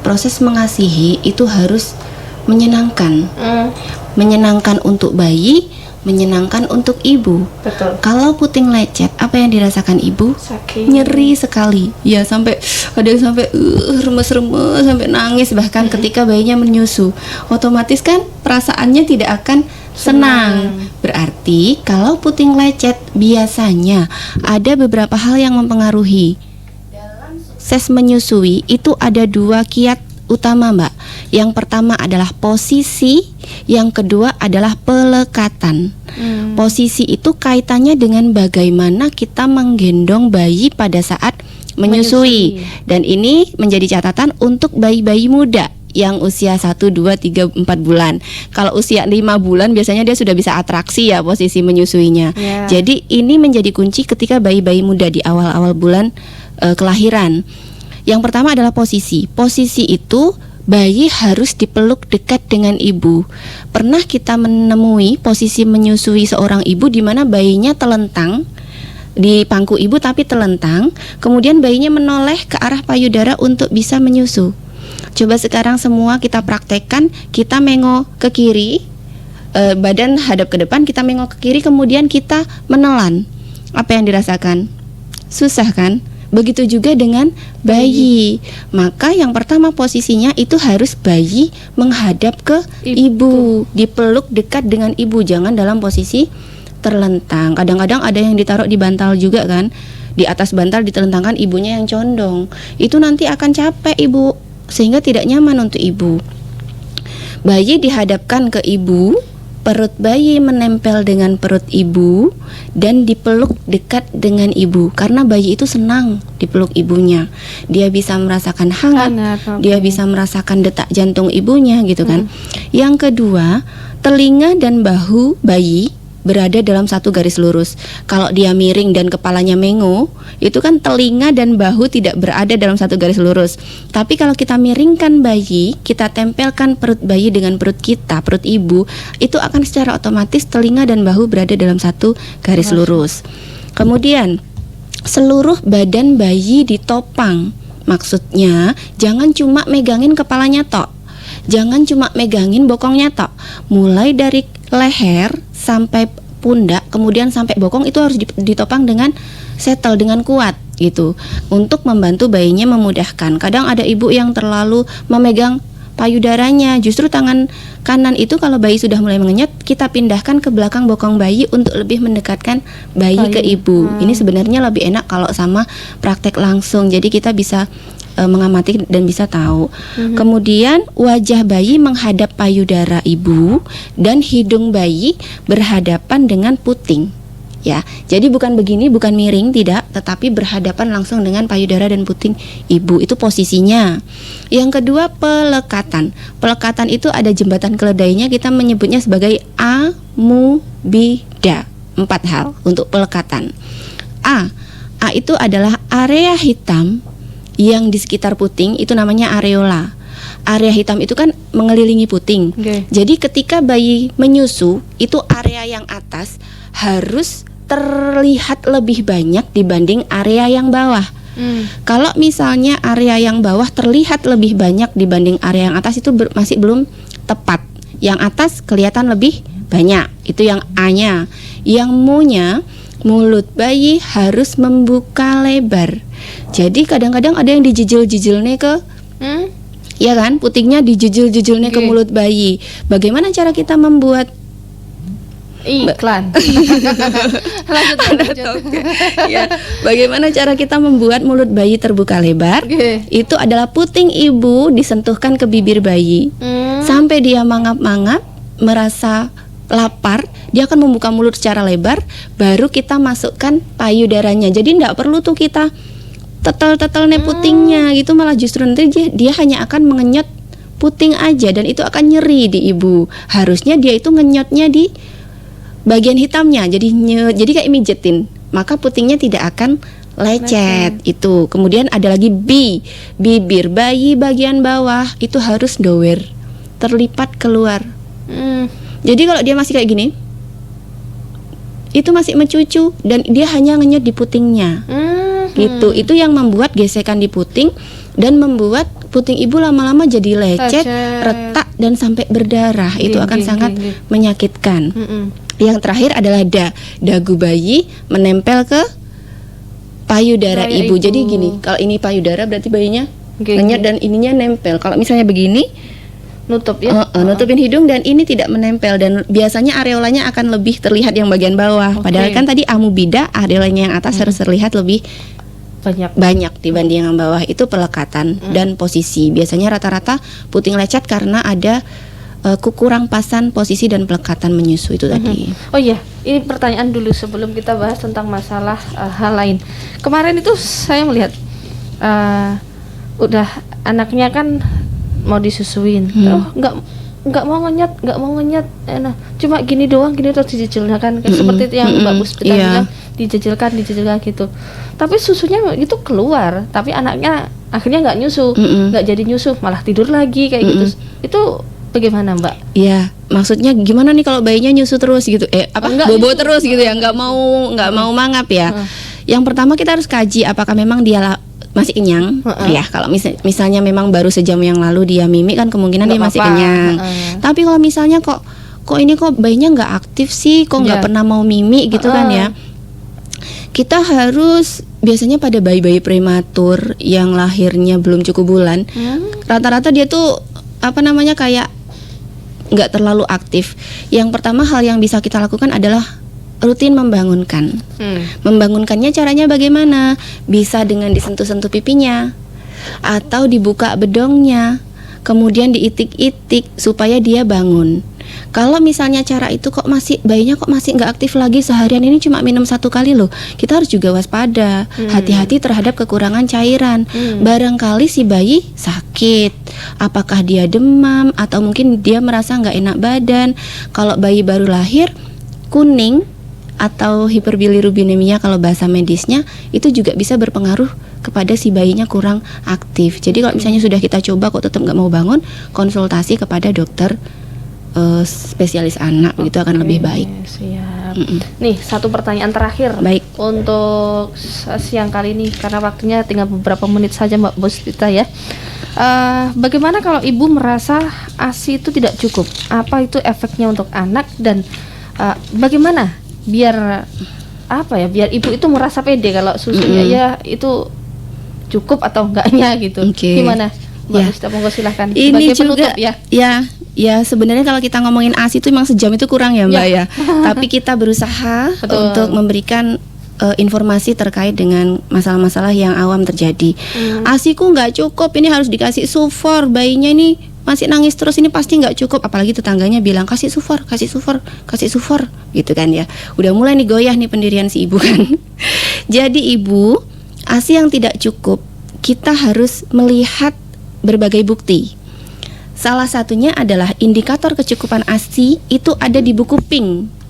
proses mengasihi itu harus menyenangkan. Menyenangkan untuk bayi, menyenangkan untuk ibu. Betul. Kalau puting lecet, apa yang dirasakan ibu? Sakit. Nyeri sekali. Ya sampai ada yang sampai remes-remes, sampai nangis bahkan ketika bayinya menyusu. Otomatis kan perasaannya tidak akan senang. Berarti kalau puting lecet biasanya ada beberapa hal yang mempengaruhi. Dalam sukses menyusui itu ada 2 kiat utama Mbak. Yang pertama adalah posisi, yang kedua adalah pelekatan. Posisi itu kaitannya dengan bagaimana kita menggendong bayi pada saat menyusui. Dan ini menjadi catatan untuk bayi-bayi muda yang usia 1, 2, 3, 4 bulan. Kalau usia 5 bulan biasanya dia sudah bisa atraksi ya posisi menyusuinya. Jadi ini menjadi kunci ketika bayi-bayi muda di awal-awal bulan kelahiran. Yang pertama adalah posisi. Posisi itu bayi harus dipeluk dekat dengan ibu. Pernah kita menemui posisi menyusui seorang ibu di mana bayinya telentang di pangku ibu tapi telentang, kemudian bayinya menoleh ke arah payudara untuk bisa menyusu. Coba sekarang semua kita praktekkan, kita mengok ke kiri, badan hadap ke depan, kita mengok ke kiri, kemudian kita menelan. Apa yang dirasakan? Susah kan? Begitu juga dengan bayi. Maka yang pertama posisinya itu harus bayi menghadap ke ibu, dipeluk dekat dengan ibu, jangan dalam posisi terlentang. Kadang-kadang ada yang ditaruh di bantal juga kan, di atas bantal ditelentangkan, ibunya yang condong. Itu nanti akan capek ibu, sehingga tidak nyaman untuk ibu. Bayi dihadapkan ke ibu, perut bayi menempel dengan perut ibu dan dipeluk dekat dengan ibu, karena bayi itu senang dipeluk ibunya. Dia bisa merasakan hangat, dia bisa merasakan detak jantung ibunya gitu kan. Yang kedua, telinga dan bahu bayi berada dalam satu garis lurus. Kalau dia miring dan kepalanya mengo, itu kan telinga dan bahu tidak berada dalam satu garis lurus. Tapi kalau kita miringkan bayi, kita tempelkan perut bayi dengan perut kita, perut ibu, itu akan secara otomatis telinga dan bahu berada dalam satu garis lurus. Kemudian seluruh badan bayi ditopang. Maksudnya jangan cuma megangin kepalanya tok, jangan cuma megangin bokongnya tok. Mulai dari leher sampai pundak, kemudian sampai bokong, itu harus ditopang dengan settle, dengan kuat gitu, untuk membantu bayinya memudahkan. Kadang ada ibu yang terlalu memegang payudaranya, justru tangan kanan itu kalau bayi sudah mulai mengenyot, kita pindahkan ke belakang bokong bayi untuk lebih mendekatkan bayi ke ibu. Ini sebenarnya lebih enak kalau sama praktek langsung, jadi kita bisa mengamati dan bisa tahu. Kemudian wajah bayi menghadap payudara ibu dan hidung bayi berhadapan dengan puting. Ya, jadi bukan begini, bukan miring, tidak, tetapi berhadapan langsung dengan payudara dan puting ibu. Itu posisinya. Yang kedua, pelekatan. Pelekatan itu ada jembatan keledainya, kita menyebutnya sebagai amubida. 4 hal untuk pelekatan. A itu adalah area hitam yang di sekitar puting, itu namanya areola. Area hitam itu kan mengelilingi puting. Jadi ketika bayi menyusu, itu area yang atas harus terlihat lebih banyak dibanding area yang bawah. Kalau misalnya area yang bawah terlihat lebih banyak dibanding area yang atas, itu masih belum tepat. Yang atas kelihatan lebih banyak, itu yang A-nya. Yang mu-nya, mulut bayi harus membuka lebar. Jadi kadang-kadang ada yang dijijil-jijilnya ke ya kan, putingnya dijijil-jijilnya ke mulut bayi. Bagaimana cara kita membuat iklan? lanjut. Ya, bagaimana cara kita membuat mulut bayi terbuka lebar? Itu adalah puting ibu disentuhkan ke bibir bayi sampai dia mangap-mangap, merasa lapar, dia akan membuka mulut secara lebar, baru kita masukkan payudaranya. Jadi tidak perlu tuh kita tetel-tetel putingnya gitu, malah justru nanti dia hanya akan mengenyot puting aja, dan itu akan nyeri di ibu. Harusnya dia itu ngenyotnya di bagian hitamnya, jadi kayak mijetin, maka putingnya tidak akan lecet. Itu. Kemudian ada lagi B, bibir bayi bagian bawah itu harus dower, terlipat keluar. Jadi kalau dia masih kayak gini, itu masih mencucu dan dia hanya ngenyot di putingnya. Gitu. Itu yang membuat gesekan di puting dan membuat puting ibu lama-lama jadi lecet, retak dan sampai berdarah. Itu akan sangat menyakitkan. Yang terakhir adalah dagu bayi menempel ke payudara ibu. Jadi gini, kalau ini payudara berarti bayinya ngenyot dan ininya nempel. Kalau misalnya begini, nutup ya, nutupin hidung, dan ini tidak menempel, dan biasanya areolanya akan lebih terlihat yang bagian bawah. Padahal kan tadi amubida, areolanya yang atas harus terlihat lebih banyak dibanding yang bawah. Itu pelekatan dan posisi. Biasanya rata-rata puting lecet karena ada kekurang pasan posisi dan pelekatan menyusui itu tadi. Oh iya, ini pertanyaan dulu sebelum kita bahas tentang masalah hal lain. Kemarin itu saya melihat udah anaknya kan mau disusuin, nggak mau ngenyot, cuma gini doang, gini terus dijijilnya kan, seperti itu yang Mbak Puspita bilang, dijijilkan gitu. Tapi susunya itu keluar, tapi anaknya akhirnya nggak nyusu, nggak jadi nyusu, malah tidur lagi kayak gitu. Itu bagaimana Mbak? Iya, maksudnya gimana nih kalau bayinya nyusu terus gitu, bobo terus gitu ya, nggak mau mangap ya. Yang pertama kita harus kaji apakah memang dia masih kenyang, ya. Kalau misalnya memang baru sejam yang lalu dia mimik, kan kemungkinan dia masih kenyang. Tapi kalau misalnya kok ini bayinya nggak aktif sih, kok nggak pernah mau mimik gitu kan ya, kita harus, biasanya pada bayi-bayi prematur yang lahirnya belum cukup bulan, rata-rata dia tuh kayak nggak terlalu aktif. Yang pertama hal yang bisa kita lakukan adalah rutin membangunkan. Membangunkannya caranya bagaimana? Bisa dengan disentuh-sentuh pipinya, atau dibuka bedongnya, kemudian diitik-itik supaya dia bangun. Kalau misalnya cara itu kok bayinya masih nggak aktif lagi, seharian ini cuma minum 1 kali loh, kita harus juga waspada, hati-hati terhadap kekurangan cairan. Barangkali si bayi sakit, apakah dia demam atau mungkin dia merasa nggak enak badan. Kalau bayi baru lahir, kuning atau hiperbilirubinemia kalau bahasa medisnya, itu juga bisa berpengaruh kepada si bayinya kurang aktif. Jadi kalau misalnya sudah kita coba kok tetap nggak mau bangun, konsultasi kepada dokter spesialis anak, begitu akan lebih baik. Siap. Nih, satu pertanyaan terakhir. Baik. Untuk siang kali ini, karena waktunya tinggal beberapa menit saja Mbak Puspita ya. Bagaimana kalau ibu merasa ASI itu tidak cukup? Apa itu efeknya untuk anak, dan bagaimana biar biar ibu itu merasa pede kalau susunya ya itu cukup atau enggaknya gitu. Gimana Mbak Puspita? Monggo silahkan. Ini sebagai penutup juga ya sebenarnya kalau kita ngomongin ASI itu memang sejam itu kurang ya Mbak ya. Tapi kita berusaha untuk memberikan informasi terkait dengan masalah-masalah yang awam terjadi. ASIku nggak cukup, ini harus dikasih sufor, bayinya ini masih nangis terus, ini pasti nggak cukup. Apalagi tetangganya bilang kasih sufor gitu kan ya. Udah mulai nih goyah nih pendirian si ibu kan. Jadi ibu, ASI yang tidak cukup, kita harus melihat berbagai bukti. Salah satunya adalah indikator kecukupan ASI itu ada di buku Pink.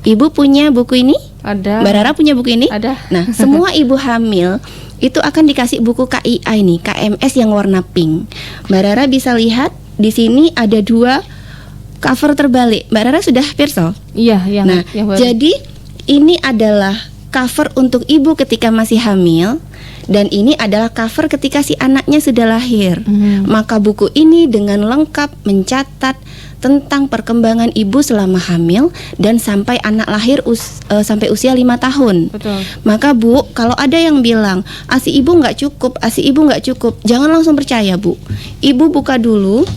Ibu punya buku ini? Ada. Mbak Rara punya buku ini? Ada. Nah, semua ibu hamil itu akan dikasih buku KIA ini, KMS yang warna pink. Mbak Rara bisa lihat di sini ada 2 cover terbalik. Mbak Rara sudah pirsa? Iya, Nah, jadi ini adalah cover untuk ibu ketika masih hamil, dan ini adalah cover ketika si anaknya sudah lahir. Maka buku ini dengan lengkap mencatat tentang perkembangan ibu selama hamil dan sampai anak lahir sampai usia 5 tahun. Betul. Maka Bu, kalau ada yang bilang ASI ibu nggak cukup, jangan langsung percaya Bu. Ibu buka dulu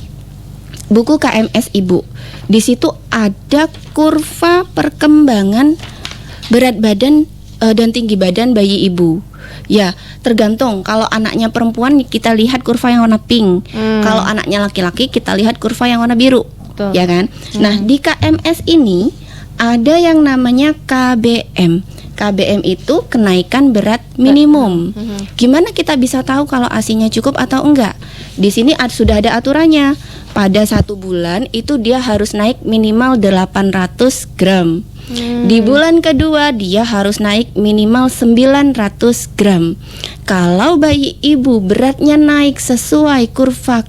buku KMS ibu. Di situ ada kurva perkembangan berat badan dan tinggi badan bayi ibu. Ya, tergantung. Kalau anaknya perempuan kita lihat kurva yang warna pink. Kalau anaknya laki-laki kita lihat kurva yang warna biru. Betul. Ya kan? Nah, di KMS ini ada yang namanya KBM. KBM itu kenaikan berat minimum. Gimana kita bisa tahu kalau ASI-nya cukup atau enggak? Di sini sudah ada aturannya. Pada 1 bulan itu dia harus naik minimal 800 gram. Di bulan kedua dia harus naik minimal 900 gram. Kalau bayi ibu beratnya naik sesuai kurva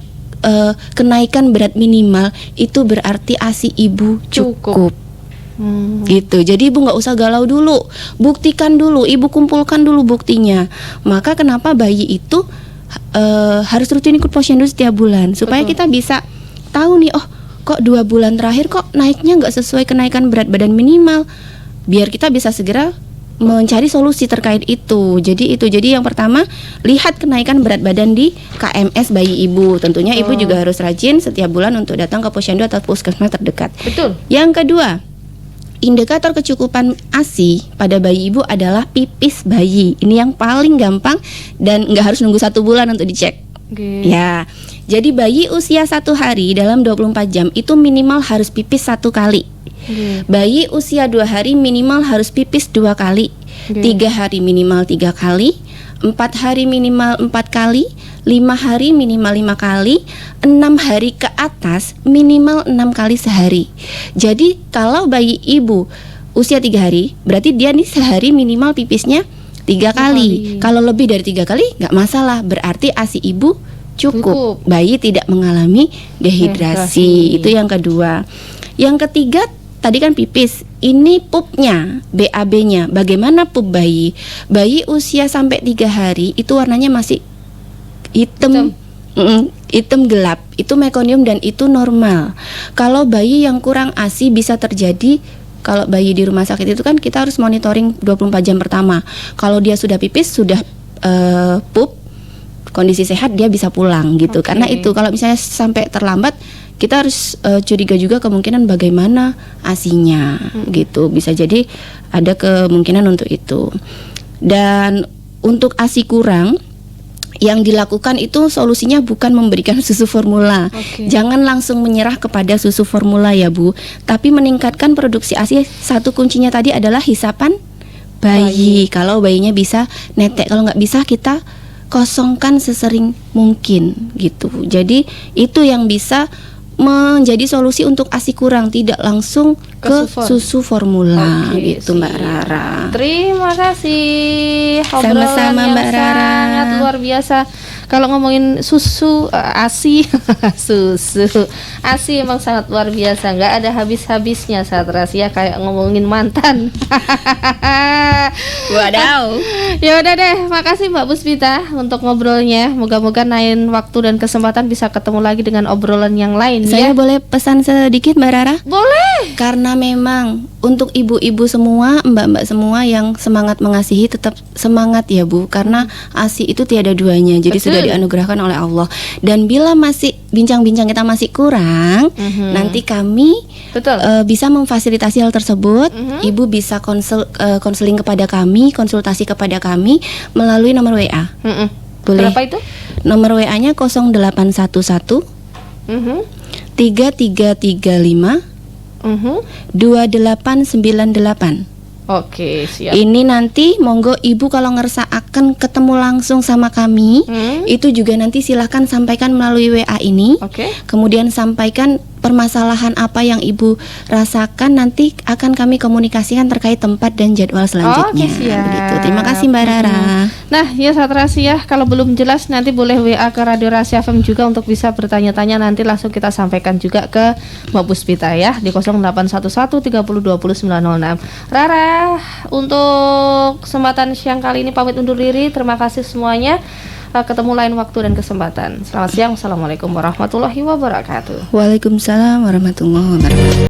kenaikan berat minimal, itu berarti ASI ibu cukup. Gitu. Jadi ibu nggak usah galau dulu, buktikan dulu, ibu kumpulkan dulu buktinya. Maka kenapa bayi itu harus rutin ikut posyandu setiap bulan, supaya kita bisa tahu nih, oh kok 2 bulan terakhir kok naiknya nggak sesuai kenaikan berat badan minimal, biar kita bisa segera mencari solusi terkait itu. Jadi yang pertama, lihat kenaikan berat badan di KMS bayi ibu. Tentunya ibu juga harus rajin setiap bulan untuk datang ke posyandu atau puskesmas terdekat. Betul. Yang kedua, indikator kecukupan ASI pada bayi ibu adalah pipis bayi. Ini yang paling gampang dan nggak harus nunggu 1 bulan untuk dicek. Ya, jadi bayi usia 1 hari dalam 24 jam itu minimal harus pipis 1 kali. Bayi usia 2 hari minimal harus pipis 2 kali. 3 hari minimal 3 kali. 4 hari minimal 4 kali. 5 hari minimal 5 kali. 6 hari ke atas minimal 6 kali sehari. Jadi kalau bayi ibu usia 3 hari, berarti dia nih sehari minimal pipisnya 3 kali. Kalau lebih dari 3 kali nggak masalah, berarti ASI ibu cukup. Bayi tidak mengalami dehidrasi. Itu yang kedua. Yang ketiga, tadi kan pipis, ini pupnya, BAB-nya. Bagaimana pup bayi? Bayi usia sampai 3 hari itu warnanya masih hitam gelap. Itu mekonium dan itu normal. Kalau bayi yang kurang ASI bisa terjadi. Kalau bayi di rumah sakit itu kan kita harus monitoring 24 jam pertama. Kalau dia sudah pipis, sudah pup, kondisi sehat, dia bisa pulang gitu. Karena itu kalau misalnya sampai terlambat, kita harus curiga juga kemungkinan bagaimana ASI-nya gitu. Bisa jadi ada kemungkinan untuk itu. Dan untuk ASI kurang, yang dilakukan itu solusinya bukan memberikan susu formula. Jangan langsung menyerah kepada susu formula ya Bu, tapi meningkatkan produksi ASI. Satu kuncinya tadi adalah hisapan bayi. Kalau bayinya bisa netek, kalau nggak bisa kita kosongkan sesering mungkin gitu. Jadi itu yang bisa menjadi solusi untuk ASI kurang, tidak langsung ke susu formula gitu Mbak Rara. Terima kasih Sama-sama obrolan Mbak yang Rara. sangat luar biasa. Kalau ngomongin susu ASI susu ASI emang sangat luar biasa, nggak ada habis-habisnya saat rahasia, kayak ngomongin mantan. Wadaw. Ya udah deh, makasih Mbak Puspita untuk ngobrolnya. Moga-moga lain waktu dan kesempatan bisa ketemu lagi dengan obrolan yang lain. Saya boleh pesan sedikit Mbak Rara? Boleh. Karena memang untuk ibu-ibu semua, mbak-mbak semua yang semangat mengasihi, tetap semangat ya Bu, karena ASI itu tiada duanya. Jadi sudah dianugerahkan oleh Allah. Dan bila masih bincang-bincang kita masih kurang, nanti kami bisa memfasilitasi hal tersebut. Ibu bisa konseling kepada kami, konsultasi kepada kami melalui nomor WA. Boleh. Berapa itu? Nomor WA-nya 0811 3335 2898. Oke, siap. Ini nanti monggo ibu kalau ngerasa akan ketemu langsung sama kami, itu juga nanti silahkan sampaikan melalui WA ini. Kemudian sampaikan permasalahan apa yang ibu rasakan, nanti akan kami komunikasikan terkait tempat dan jadwal selanjutnya. Begitu. Terima kasih Mbak Rara. Nah, ya saat rahasia, kalau belum jelas nanti boleh WA ke Radio Rahasia FM juga untuk bisa bertanya-tanya, nanti langsung kita sampaikan juga ke Mbak Puspita ya di 0811 30 20 906. Rara, untuk kesempatan siang kali ini pamit undur diri. Terima kasih semuanya. Ketemu lain waktu dan kesempatan. Selamat siang. Assalamualaikum warahmatullahi wabarakatuh. Waalaikumsalam warahmatullahi wabarakatuh.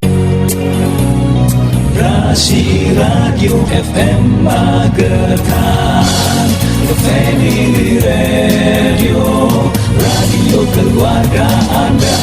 Radio FM Magetan, Family Radio, radio keluarga Anda.